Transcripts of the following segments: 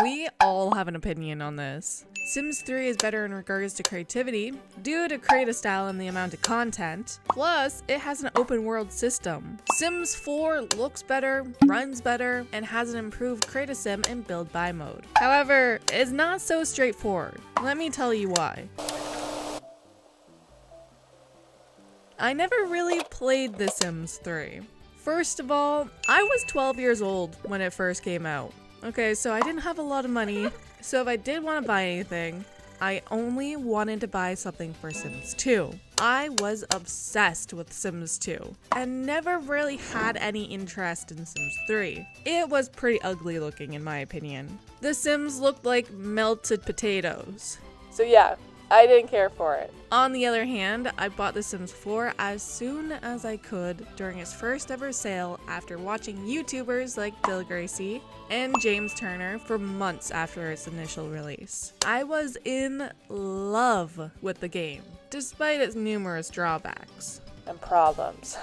We all have an opinion on this. Sims 3 is better in regards to creativity due to creative style and the amount of content. Plus, it has an open world system. Sims 4 looks better, runs better, and has an improved create a sim and build buy mode. However, it's not so straightforward. Let me tell you why. I never really played The Sims 3. First of all, I was 12 years old when it first came out. Okay, so I didn't have a lot of money, so if I did want to buy anything, I only wanted to buy something for Sims 2. I was obsessed with Sims 2 and never really had any interest in Sims 3. It was pretty ugly looking in my opinion. The Sims looked like melted potatoes. So yeah, I didn't care for it. On the other hand, I bought The Sims 4 as soon as I could during its first ever sale after watching YouTubers like Bill Gracie and James Turner for months after its initial release. I was in love with the game, despite its numerous drawbacks and problems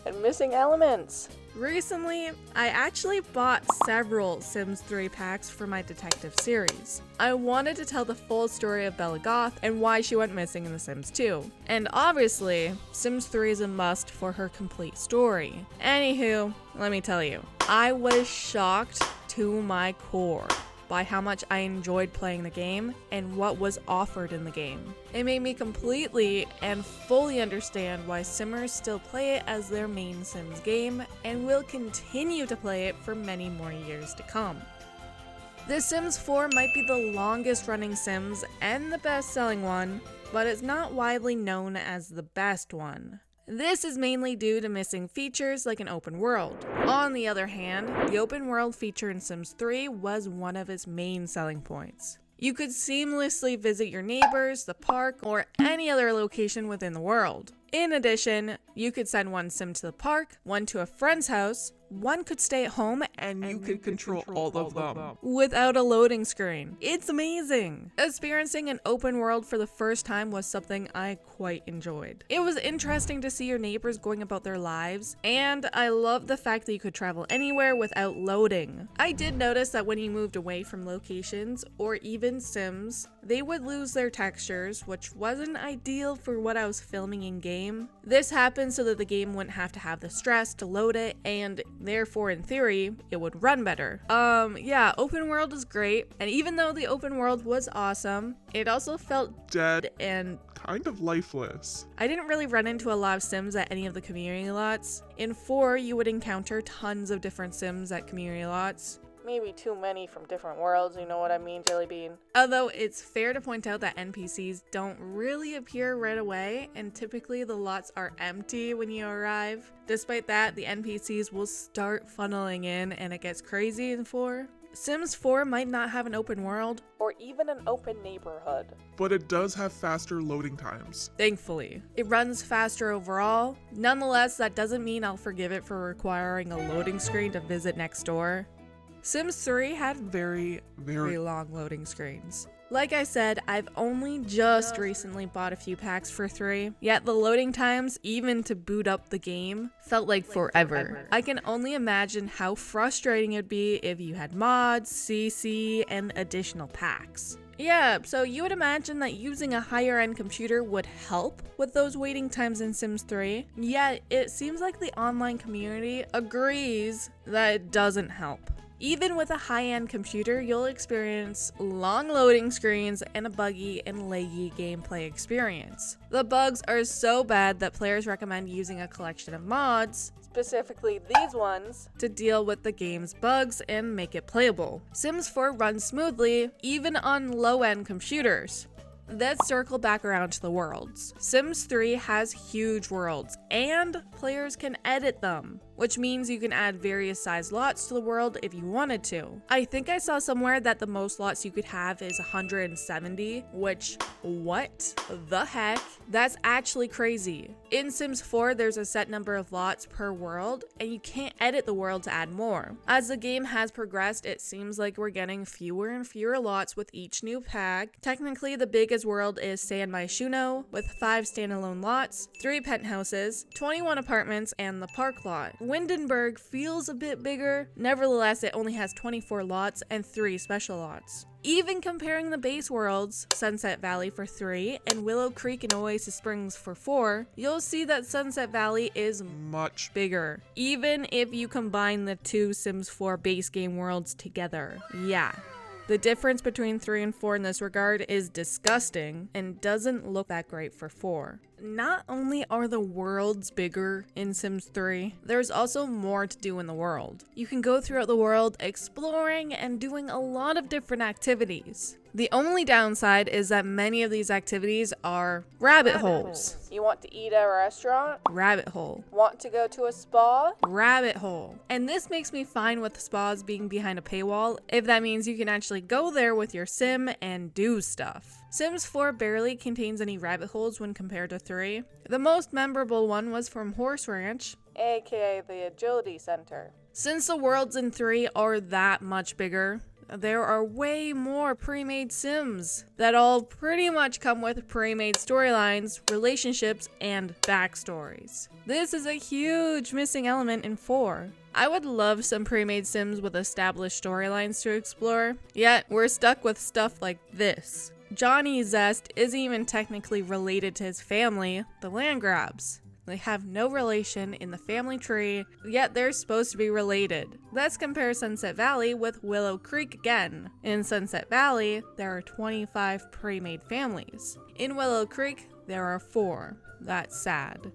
and missing elements. Recently, I actually bought several Sims 3 packs for my detective series. I wanted to tell the full story of Bella Goth and why she went missing in The Sims 2. And obviously, Sims 3 is a must for her complete story. Anywho, let me tell you, I was shocked to my core by how much I enjoyed playing the game and what was offered in the game. It made me completely and fully understand why Simmers still play it as their main Sims game and will continue to play it for many more years to come. The Sims 4 might be the longest running Sims and the best selling one, but it's not widely known as the best one. This is mainly due to missing features like an open world. On the other hand, the open world feature in Sims 3 was one of its main selling points. You could seamlessly visit your neighbors, the park, or any other location within the world. In addition, you could send one sim to the park, one to a friend's house, one could stay at home, and you could control all of them without a loading screen. It's amazing! Experiencing an open world for the first time was something I quite enjoyed. It was interesting to see your neighbors going about their lives, and I loved the fact that you could travel anywhere without loading. I did notice that when you moved away from locations, or even sims, they would lose their textures, which wasn't ideal for what I was filming in game. This happened so that the game wouldn't have to have the stress to load it, and therefore, in theory, it would run better. Yeah, open world is great, and even though the open world was awesome, it also felt dead and kind of lifeless. I didn't really run into a lot of sims at any of the community lots. In 4, you would encounter tons of different sims at community lots. Maybe too many from different worlds, you know what I mean, Jellybean? Although it's fair to point out that NPCs don't really appear right away, and typically the lots are empty when you arrive. Despite that, the NPCs will start funneling in, and it gets crazy in 4. Sims 4 might not have an open world, or even an open neighborhood. But it does have faster loading times. Thankfully. It runs faster overall. Nonetheless, that doesn't mean I'll forgive it for requiring a loading screen to visit next door. Sims 3 had very long loading screens. Like I said, I've only just recently bought a few packs for 3, yet the loading times, even to boot up the game, felt like forever. I can only imagine how frustrating it'd be if you had mods, CC, and additional packs. Yeah, so you would imagine that using a higher end computer would help with those waiting times in Sims 3, yet it seems like the online community agrees that it doesn't help. Even with a high-end computer, you'll experience long loading screens and a buggy and laggy gameplay experience. The bugs are so bad that players recommend using a collection of mods, specifically these ones, to deal with the game's bugs and make it playable. Sims 4 runs smoothly, even on low-end computers. Let's circle back around to the worlds. Sims 3 has huge worlds, and players can edit them, which means you can add various size lots to the world if you wanted to. I think I saw somewhere that the most lots you could have is 170, which, what the heck? That's actually crazy. In Sims 4, there's a set number of lots per world, and you can't edit the world to add more. As the game has progressed, it seems like we're getting fewer and fewer lots with each new pack. Technically, the biggest world is San Myshuno, with 5 standalone lots, 3 penthouses, 21 apartments, and the park lot, Windenburg feels a bit bigger, nevertheless it only has 24 lots and 3 special lots. Even comparing the base worlds, Sunset Valley for 3 and Willow Creek and Oasis Springs for 4, you'll see that Sunset Valley is Much. bigger, even if you combine the 2 Sims 4 base game worlds together. Yeah. The difference between 3 and 4 in this regard is disgusting and doesn't look that great for 4. Not only are the worlds bigger in Sims 3, there's also more to do in the world. You can go throughout the world exploring and doing a lot of different activities. The only downside is that many of these activities are rabbit holes. You want to eat at a restaurant? Rabbit hole. Want to go to a spa? Rabbit hole. And this makes me fine with spas being behind a paywall, if that means you can actually go there with your sim and do stuff. Sims 4 barely contains any rabbit holes when compared to 3. The most memorable one was from Horse Ranch, aka the Agility Center. Since the worlds in 3 are that much bigger, there are way more pre-made Sims that all pretty much come with pre-made storylines, relationships, and backstories. This is a huge missing element in 4. I would love some pre-made Sims with established storylines to explore, yet we're stuck with stuff like this. Johnny Zest isn't even technically related to his family, the Landgrabs. They have no relation in the family tree, yet they're supposed to be related. Let's compare Sunset Valley with Willow Creek again. In Sunset Valley, there are 25 pre-made families. In Willow Creek, there are 4. That's sad.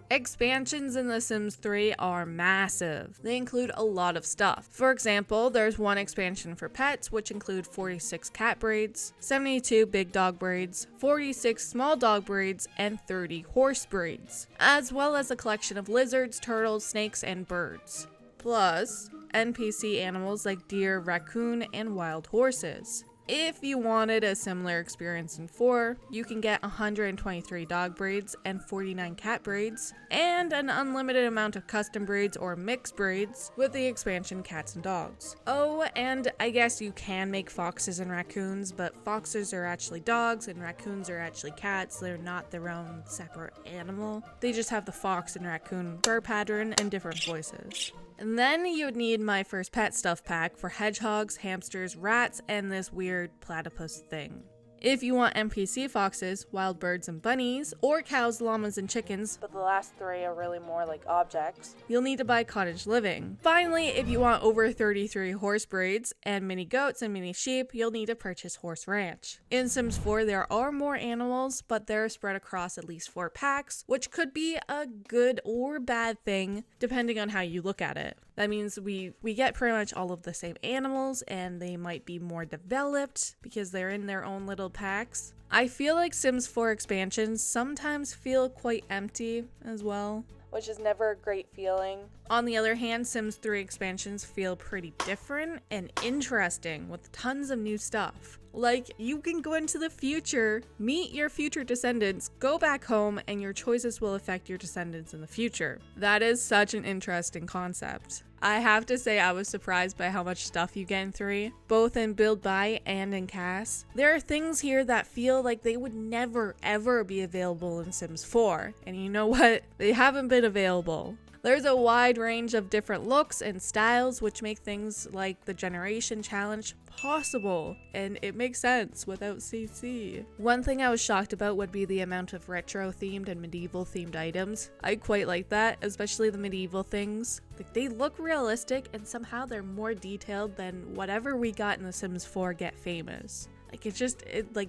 Expansions in The Sims 3 are massive. They include a lot of stuff. For example, there's one expansion for pets, which include 46 cat breeds, 72 big dog breeds, 46 small dog breeds, and 30 horse breeds, as well as a collection of lizards, turtles, snakes, and birds. Plus, NPC animals like deer, raccoon, and wild horses. If you wanted a similar experience in 4, you can get 123 dog breeds and 49 cat breeds, and an unlimited amount of custom breeds or mixed breeds with the expansion Cats and Dogs. Oh, and I guess you can make foxes and raccoons, but foxes are actually dogs and raccoons are actually cats. They're not their own separate animal. They just have the fox and raccoon fur pattern and different voices. And then you'd need My First Pet stuff pack for hedgehogs, hamsters, rats, and this weird platypus thing. If you want NPC foxes, wild birds and bunnies, or cows, llamas, and chickens, but the last 3 are really more like objects, you'll need to buy Cottage Living. Finally, if you want over 33 horse breeds and mini goats and mini sheep, you'll need to purchase Horse Ranch. In Sims 4, there are more animals, but they're spread across at least 4 packs, which could be a good or bad thing, depending on how you look at it. That means we get pretty much all of the same animals, and they might be more developed because they're in their own little packs. I feel like Sims 4 expansions sometimes feel quite empty as well, which is never a great feeling. On the other hand, Sims 3 expansions feel pretty different and interesting with tons of new stuff. Like, you can go into the future, meet your future descendants, go back home, and your choices will affect your descendants in the future. That is such an interesting concept. I have to say I was surprised by how much stuff you get in 3, both in Build Buy and in CAS. There are things here that feel like they would never ever be available in Sims 4, and you know what? They haven't been available. There's a wide range of different looks and styles which make things like the Generation Challenge possible, and it makes sense without CC. One thing I was shocked about would be the amount of retro themed and medieval themed items. I quite like that, especially the medieval things. Like, they look realistic and somehow they're more detailed than whatever we got in The Sims 4 Get Famous.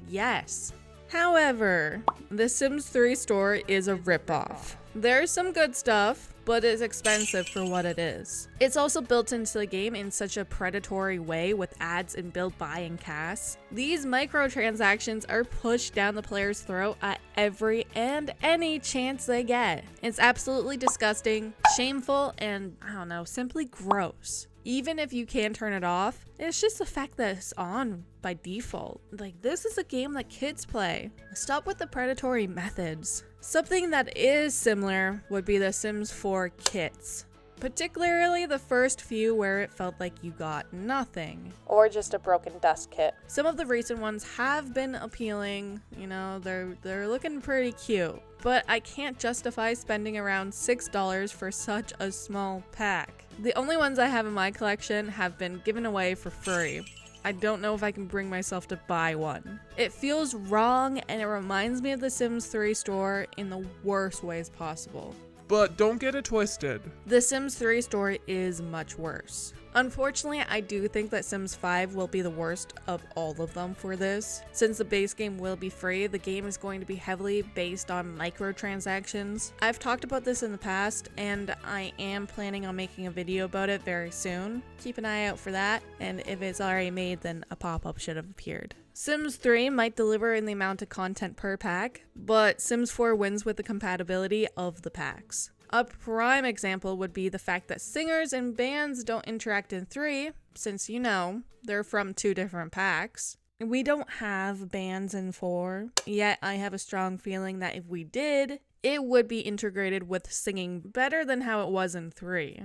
Yes. However, the Sims 3 store is a ripoff. There's some good stuff, but it's expensive for what it is. It's also built into the game in such a predatory way with ads in Build Buy and CAS. These microtransactions are pushed down the player's throat at every and any chance they get. It's absolutely disgusting, shameful, and simply gross. Even if you can turn it off, it's just the fact that it's on by default. Like, this is a game that kids play. Stop with the predatory methods. Something that is similar would be the Sims 4 kits. particularly the first few where it felt like you got nothing. Or just a broken dust kit. Some of the recent ones have been appealing, you know, they're looking pretty cute. But I can't justify spending around $6 for such a small pack. The only ones I have in my collection have been given away for free. I don't know if I can bring myself to buy one. It feels wrong and it reminds me of the Sims 3 store in the worst ways possible. But don't get it twisted. The Sims 3 store is much worse. Unfortunately, I do think that Sims 5 will be the worst of all of them for this. Since the base game will be free, the game is going to be heavily based on microtransactions. I've talked about this in the past, and I am planning on making a video about it very soon. Keep an eye out for that, and if it's already made, then a pop-up should have appeared. Sims 3 might deliver in the amount of content per pack, but Sims 4 wins with the compatibility of the packs. A prime example would be the fact that singers and bands don't interact in 3, since, you know, they're from 2 different packs. We don't have bands in 4, yet I have a strong feeling that if we did, it would be integrated with singing better than how it was in 3.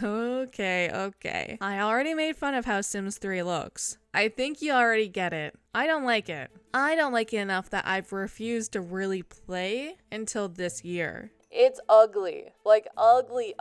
Okay. I already made fun of how Sims 3 looks. I think you already get it. I don't like it. I don't like it enough that I've refused to really play until this year. It's ugly. Like, ugly.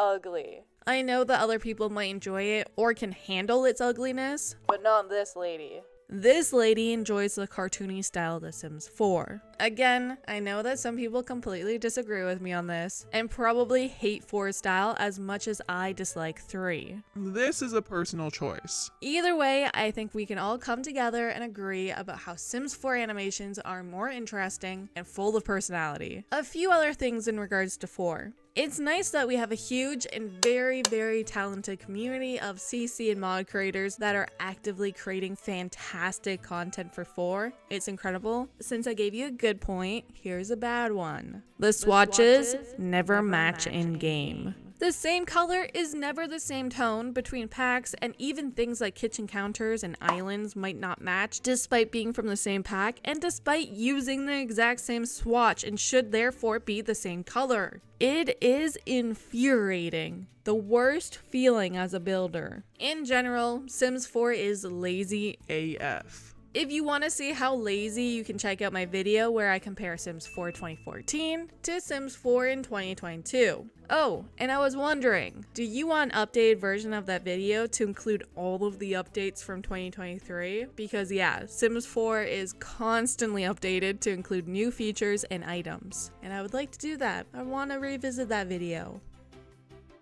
I know that other people might enjoy it or can handle its ugliness, but not this lady. This lady enjoys the cartoony style of The Sims 4. Again, I know that some people completely disagree with me on this, and probably hate 4's style as much as I dislike 3. This is a personal choice. Either way, I think we can all come together and agree about how Sims 4 animations are more interesting and full of personality. A few other things in regards to 4. It's nice that we have a huge and very, very talented community of CC and mod creators that are actively creating fantastic content for 4. It's incredible. Since I gave you a good point, here's a bad one. The swatches never match in game. The same color is never the same tone between packs, and even things like kitchen counters and islands might not match despite being from the same pack and despite using the exact same swatch and should therefore be the same color. It is infuriating. The worst feeling as a builder. In general, Sims 4 is lazy AF. If you want to see how lazy, you can check out my video where I compare Sims 4 2014 to Sims 4 in 2022. Oh, and I was wondering, do you want an updated version of that video to include all of the updates from 2023? Because yeah, Sims 4 is constantly updated to include new features and items. And I would like to do that. I want to revisit that video.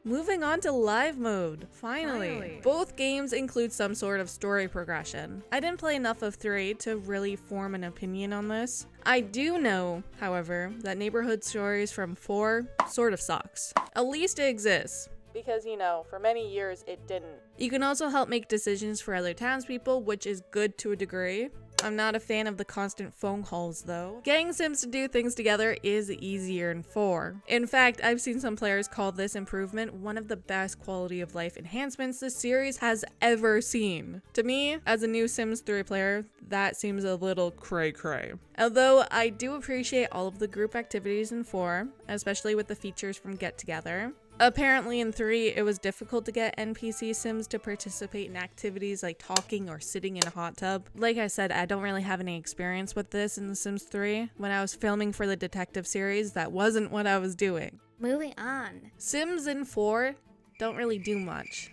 Moving on to live mode, finally. Both games include some sort of story progression. I didn't play enough of 3 to really form an opinion on this. I do know, however, that neighborhood stories from 4 sort of sucks. At least it exists. Because, you know, for many years it didn't. You can also help make decisions for other townspeople, which is good to a degree. I'm not a fan of the constant phone calls though. Getting Sims to do things together is easier in 4. In fact, I've seen some players call this improvement one of the best quality of life enhancements the series has ever seen. To me, as a new Sims 3 player, that seems a little cray-cray. Although I do appreciate all of the group activities in 4, especially with the features from Get Together. Apparently in 3, it was difficult to get NPC Sims to participate in activities like talking or sitting in a hot tub. Like I said, I don't really have any experience with this in The Sims 3. When I was filming for the detective series, that wasn't what I was doing. Moving on. Sims in 4 don't really do much.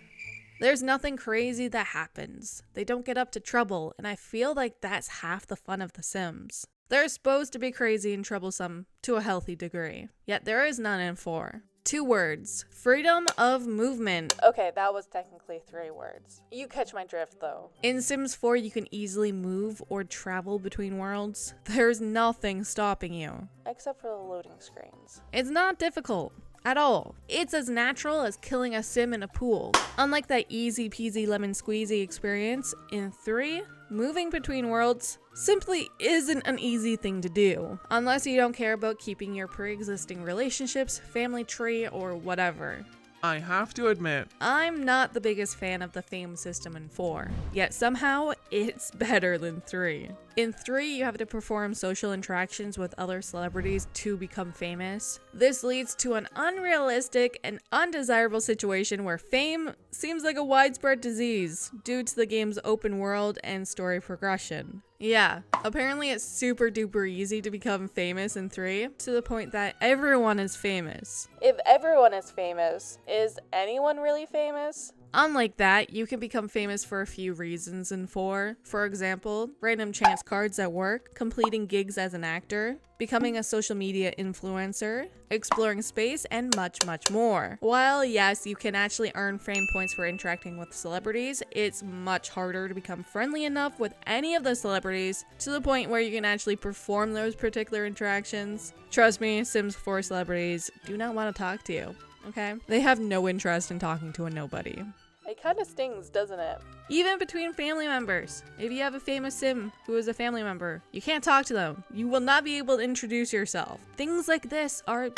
There's nothing crazy that happens. They don't get up to trouble, and I feel like that's half the fun of The Sims. They're supposed to be crazy and troublesome to a healthy degree, yet there is none in 4. 2 words. Freedom of movement. Okay, that was technically 3 words. You catch my drift though. In Sims 4, you can easily move or travel between worlds. There's nothing stopping you. Except for the loading screens. It's not difficult. At all. It's as natural as killing a sim in a pool. Unlike that easy peasy lemon squeezy experience, in 3, moving between worlds simply isn't an easy thing to do. Unless you don't care about keeping your pre-existing relationships, family tree, or whatever. I have to admit, I'm not the biggest fan of the fame system in 4, yet somehow it's better than 3. In 3, you have to perform social interactions with other celebrities to become famous. This leads to an unrealistic and undesirable situation where fame seems like a widespread disease due to the game's open world and story progression. Yeah, apparently it's super duper easy to become famous in 3, to the point that everyone is famous. If everyone is famous, is anyone really famous? Unlike that, you can become famous for a few reasons in 4. For example, random chance cards at work, completing gigs as an actor, becoming a social media influencer, exploring space, and much, much more. While yes, you can actually earn fame points for interacting with celebrities, it's much harder to become friendly enough with any of the celebrities to the point where you can actually perform those particular interactions. Trust me, Sims 4 celebrities do not want to talk to you. Okay? They have no interest in talking to a nobody. It kind of stings, doesn't it? Even between family members. If you have a famous Sim who is a family member, you can't talk to them. You will not be able to introduce yourself. Things like this are...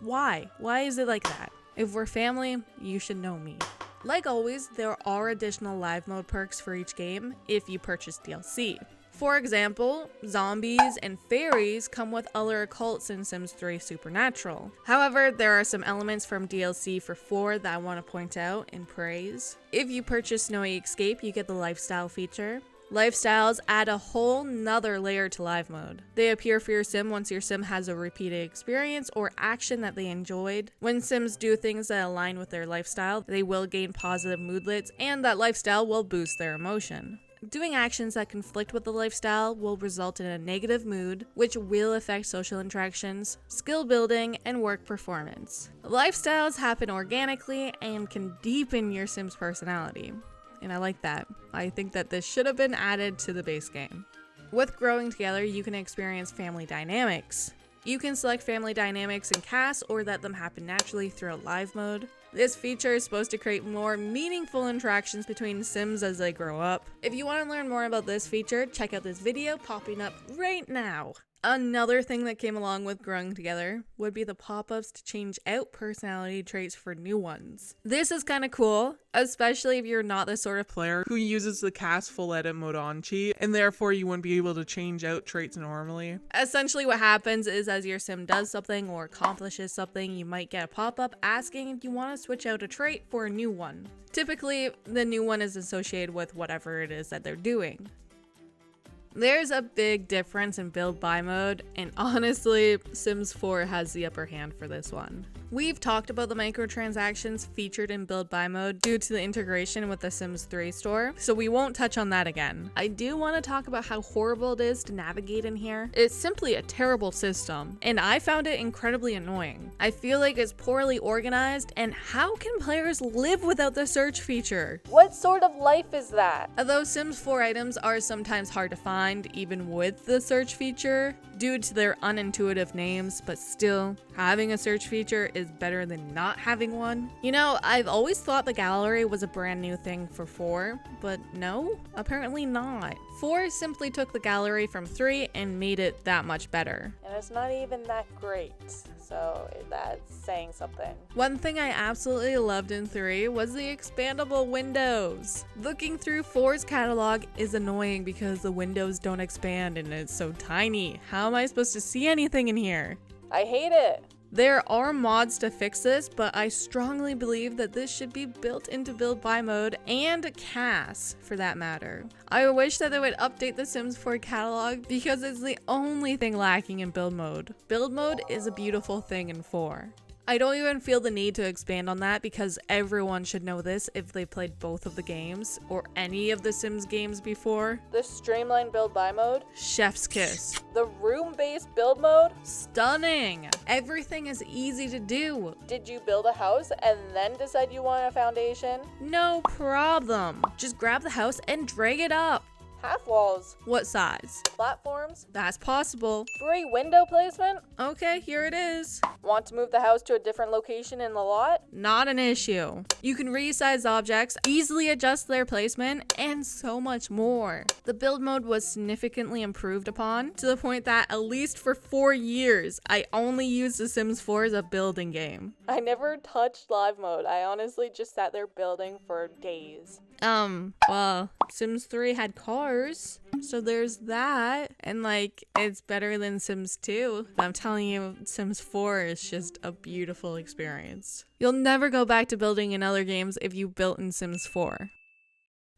Why? Why is it like that? If we're family, you should know me. Like always, there are additional live mode perks for each game if you purchase DLC. For example, zombies and fairies come with other occults in Sims 3 Supernatural. However, there are some elements from DLC for 4 that I want to point out and praise. If you purchase Snowy Escape, you get the lifestyle feature. Lifestyles add a whole nother layer to live mode. They appear for your sim once your sim has a repeated experience or action that they enjoyed. When sims do things that align with their lifestyle, they will gain positive moodlets, and that lifestyle will boost their emotion. Doing actions that conflict with the lifestyle will result in a negative mood, which will affect social interactions, skill building, and work performance. Lifestyles happen organically and can deepen your sim's personality. And I like that. I think that this should have been added to the base game. With Growing Together, you can experience family dynamics. You can select family dynamics in cast or let them happen naturally throughout live mode. This feature is supposed to create more meaningful interactions between sims as they grow up. If you want to learn more about this feature, check out this video popping up right now. Another thing that came along with Growing Together would be the pop-ups to change out personality traits for new ones. This is kind of cool, especially if you're not the sort of Player who uses the cast full edit mode on cheat, and therefore you wouldn't be able to change out traits normally. Essentially what happens is as your sim does something or accomplishes something, you might get a pop-up asking if you want to switch out a trait for a new one. Typically, the new one is associated with whatever it is that they're doing. There's a big difference in build buy mode, and honestly, Sims 4 has the upper hand for this one. We've talked about the microtransactions featured in build buy mode due to the integration with the Sims 3 store, so we won't touch on that again. I do want to talk about how horrible it is to navigate in here. It's simply a terrible system, and I found it incredibly annoying. I feel like it's poorly organized, and how can players live without the search feature? What sort of life is that? Although Sims 4 items are sometimes hard to find, even with the search feature, due to their unintuitive names, but still, having a search feature is better than not having one. You know, I've always thought the gallery was a brand new thing for 4, but no, apparently not. 4 simply took the gallery from 3 and made it that much better. And it's not even that great, so that's saying something. One thing I absolutely loved in 3 was the expandable windows. Looking through 4's catalog is annoying because the windows don't expand and it's so tiny. How am I supposed to see anything in here? I hate it. There are mods to fix this, but I strongly believe that this should be built into build buy mode and CAS for that matter. I wish that they would update the Sims 4 catalog because it's the only thing lacking in build mode. Build mode is a beautiful thing in 4. I don't even feel the need to expand on that because everyone should know this if they played both of the games or any of the Sims games before. The streamlined build buy mode? Chef's kiss. The room-based build mode? Stunning! Everything is easy to do. Did you build a house and then decide you want a foundation? No problem. Just grab the house and drag it up. Half walls. What size? Platforms? That's possible. Free window placement? Okay, here it is. Want to move the house to a different location in the lot? Not an issue. You can resize objects, easily adjust their placement, and so much more. The build mode was significantly improved upon to the point that at least for 4 years, I only used The Sims 4 as a building game. I never touched live mode. I honestly just sat there building for days. Well, Sims 3 had cars, so there's that. And like, it's better than Sims 2. I'm telling you, Sims 4 is just a beautiful experience. You'll never go back to building in other games if you built in Sims 4.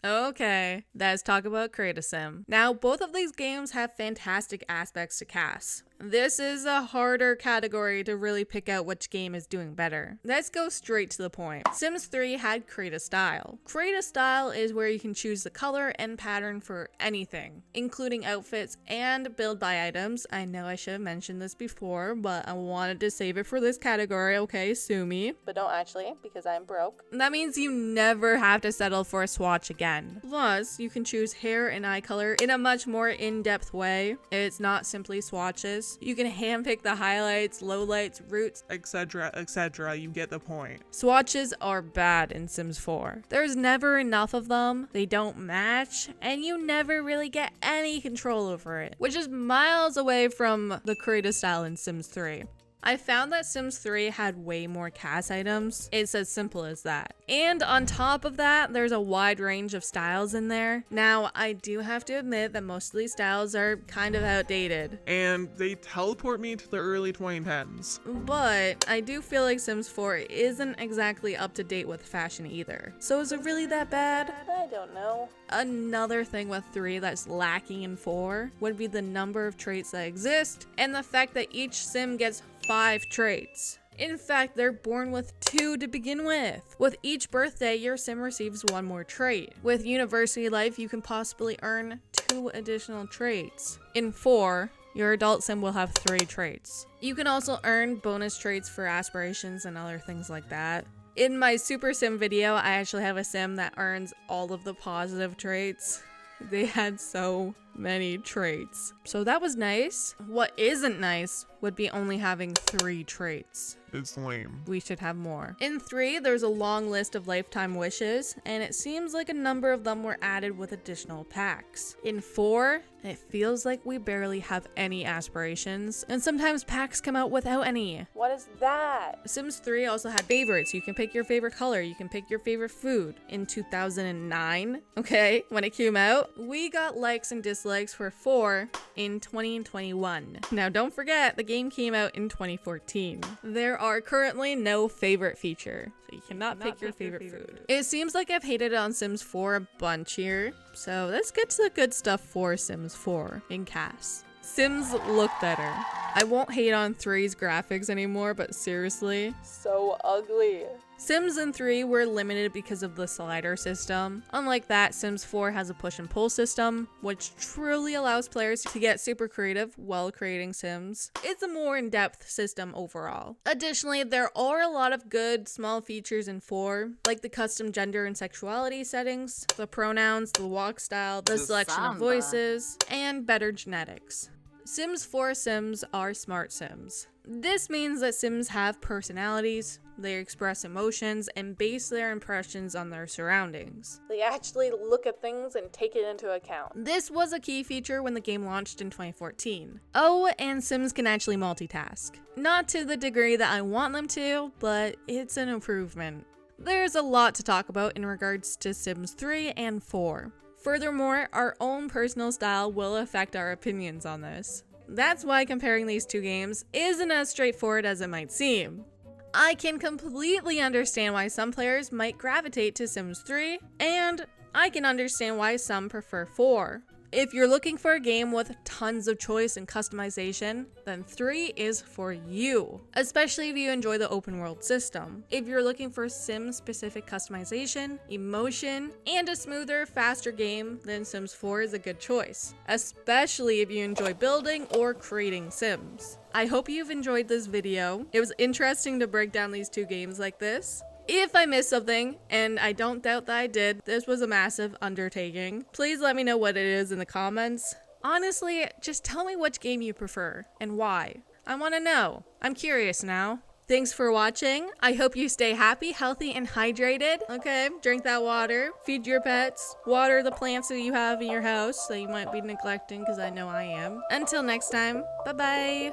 Okay, let's talk about Create a Sim. Now, both of these games have fantastic aspects to cast. This is a harder category to really pick out which game is doing better. Let's go straight to the point. Sims 3 had Create a Style. Create a Style is where you can choose the color and pattern for anything, including outfits and build by items. I know I should have mentioned this before, but I wanted to save it for this category, okay, sue me. But don't actually, because I'm broke. That means you never have to settle for a swatch again. Plus, you can choose hair and eye color in a much more in-depth way. It's not simply swatches. You can handpick the highlights, lowlights, roots, etc., etc. You get the point. Swatches are bad in Sims 4. There's never enough of them, they don't match, and you never really get any control over it, which is miles away from the creative style in Sims 3. I found that Sims 3 had way more cast items. It's as simple as that. And on top of that, there's a wide range of styles in there. Now, I do have to admit that most of these styles are kind of outdated. And they teleport me to the early 2010s. But I do feel like Sims 4 isn't exactly up to date with fashion either. So is it really that bad? I don't know. Another thing with 3 that's lacking in 4 would be the number of traits that exist and the fact that each sim gets 5 traits. In fact, they're born with 2 to begin with. With each birthday, your sim receives 1 more trait. With university life, you can possibly earn 2 additional traits. In 4, your adult sim will have 3 traits. You can also earn bonus traits for aspirations and other things like that. In my Super Sim video, I actually have a sim that earns all of the positive traits. They had so many traits. So that was nice. What isn't nice would be only having 3 traits. It's lame. We should have more. In 3, there's a long list of lifetime wishes, and it seems like a number of them were added with additional packs. In 4, it feels like we barely have any aspirations, and sometimes packs come out without any. What is that? Sims 3 also had favorites. You can pick your favorite color, you can pick your favorite food. In 2009, okay, when it came out, we got likes and dislikes for 4 in 2021. Now don't forget, the game came out in 2014. There are currently no favorite feature, so you cannot pick your favorite food. It seems like I've hated on Sims 4 a bunch here, so let's get to the good stuff for Sims 4 in CAS. Sims look better. I won't hate on 3's graphics anymore, but seriously, so ugly. Sims in 3 were limited because of the slider system. Unlike that, Sims 4 has a push and pull system, which truly allows players to get super creative while creating Sims. It's a more in-depth system overall. Additionally, there are a lot of good small features in 4, like the custom gender and sexuality settings, the pronouns, the walk style, the selection of voices, and better genetics. Sims 4 Sims are smart Sims. This means that Sims have personalities, they express emotions, and base their impressions on their surroundings. They actually look at things and take it into account. This was a key feature when the game launched in 2014. Oh, and Sims can actually multitask. Not to the degree that I want them to, but it's an improvement. There's a lot to talk about in regards to Sims 3 and 4. Furthermore, our own personal style will affect our opinions on this. That's why comparing these two games isn't as straightforward as it might seem. I can completely understand why some players might gravitate to Sims 3, and I can understand why some prefer 4. If you're looking for a game with tons of choice and customization, then 3 is for you, especially if you enjoy the open world system. If you're looking for Sim-specific customization, emotion, and a smoother, faster game, then Sims 4 is a good choice, especially if you enjoy building or creating Sims. I hope you've enjoyed this video. It was interesting to break down these two games like this. If I missed something, and I don't doubt that I did, this was a massive undertaking. Please let me know what it is in the comments. Honestly, just tell me which game you prefer and why. I want to know. I'm curious now. Thanks for watching. I hope you stay happy, healthy, and hydrated. Okay, drink that water, feed your pets, water the plants that you have in your house that you might be neglecting, because I know I am. Until next time, bye-bye.